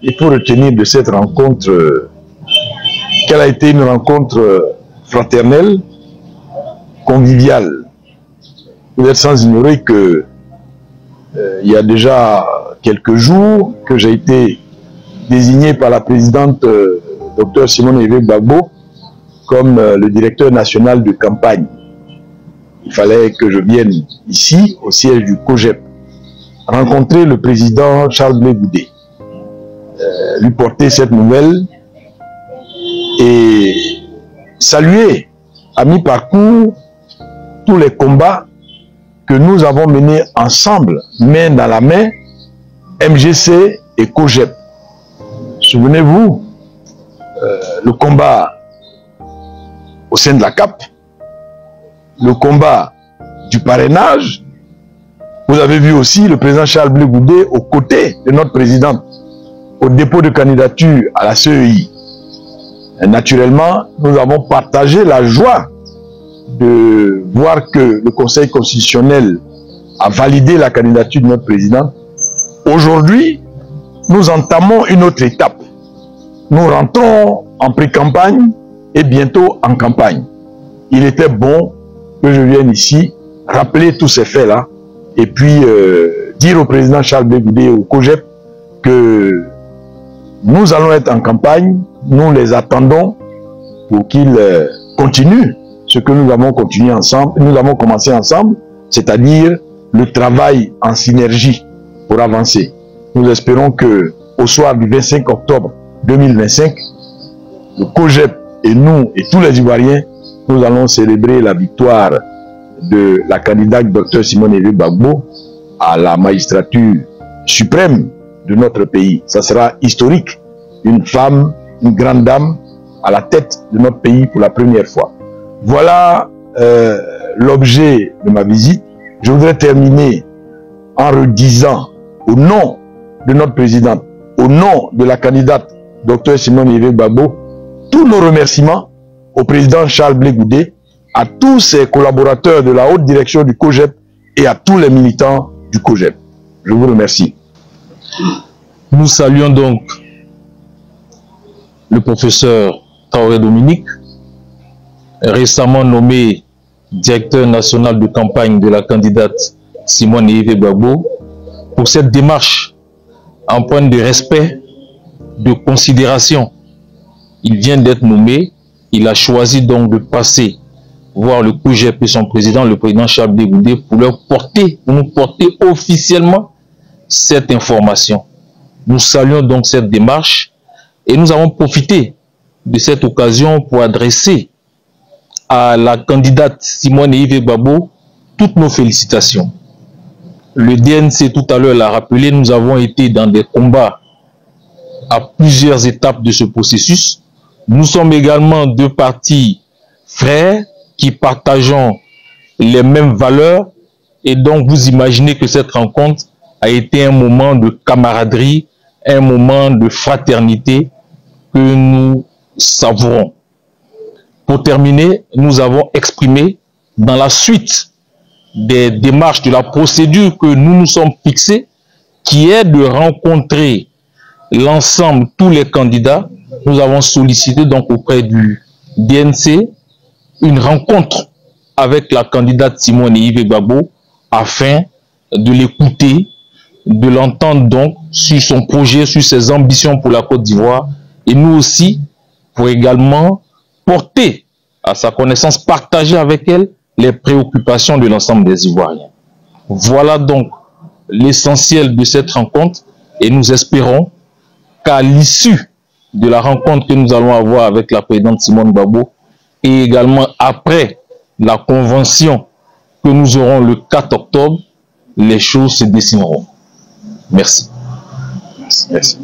Il faut retenir de cette rencontre qu'elle a été une rencontre fraternelle, conviviale. Vous êtes sans ignorer que il y a déjà quelques jours que j'ai été désigné par la présidente Dr Simone Ehifé Gbagbo comme le directeur national de campagne. Il fallait que je vienne ici, au siège du COJEP, rencontrer le président Charles Blé Goudé, lui porter cette nouvelle et saluer à mi-parcours tous les combats que nous avons menés ensemble, main dans la main, MGC et COJEP. Souvenez-vous, le combat au sein de la CAP, le combat du parrainage. Vous avez vu aussi le président Charles Blé Goudé aux côtés de notre présidente au dépôt de candidature à la CEI. Et naturellement, nous avons partagé la joie de voir que le Conseil constitutionnel a validé la candidature de notre présidente. Aujourd'hui, nous entamons une autre étape. Nous rentrons en pré-campagne et bientôt en campagne. Il était bon que je vienne ici rappeler tous ces faits-là et puis dire au président Charles Blé Goudé et au COJEP que nous allons être en campagne, nous les attendons pour qu'ils continuent ce que nous avons continué ensemble, nous avons commencé ensemble, c'est-à-dire le travail en synergie pour avancer. Nous espérons que au soir du 25 octobre 2025, le COJEP et nous et tous les Ivoiriens, nous allons célébrer la victoire de la candidate Dr Simone Ehifé Gbagbo à la magistrature suprême de notre pays. Ça sera historique. Une femme, une grande dame à la tête de notre pays pour la première fois. Voilà l'objet de ma visite. Je voudrais terminer en redisant au nom de notre présidente, au nom de la candidate Dr Simone Ehifé Gbagbo, tous nos remerciements au président Charles Blé Goudé, à tous ses collaborateurs de la haute direction du COJEP et à tous les militants du COJEP. Je vous remercie. Nous saluons donc le professeur Traoré Dominique, récemment nommé directeur national de campagne de la candidate Simone Ehifé Gbagbo, pour cette démarche empreinte de respect, de considération. Il vient d'être nommé, il a choisi donc de passer voir le COJEP et son président, le président Charles Blé Goudé, pour nous porter officiellement cette information. Nous saluons donc cette démarche et nous avons profité de cette occasion pour adresser à la candidate Simone Ehifé Gbagbo toutes nos félicitations. Le DNC tout à l'heure l'a rappelé, nous avons été dans des combats à plusieurs étapes de ce processus. Nous sommes également deux partis frères qui partageons les mêmes valeurs et donc vous imaginez que cette rencontre a été un moment de camaraderie, un moment de fraternité que nous savourons. Pour terminer, nous avons exprimé dans la suite des démarches de la procédure que nous nous sommes fixés, qui est de rencontrer l'ensemble, tous les candidats. Nous avons sollicité donc auprès du DNC une rencontre avec la candidate Simone Ehifé Gbagbo afin de l'écouter, de l'entendre donc sur son projet, sur ses ambitions pour la Côte d'Ivoire et nous aussi pour également porter à sa connaissance, partager avec elle les préoccupations de l'ensemble des Ivoiriens. Voilà donc l'essentiel de cette rencontre et nous espérons qu'à l'issue de la rencontre que nous allons avoir avec la présidente Simone Gbagbo et également après la convention que nous aurons le 4 octobre, les choses se dessineront. Merci. Merci.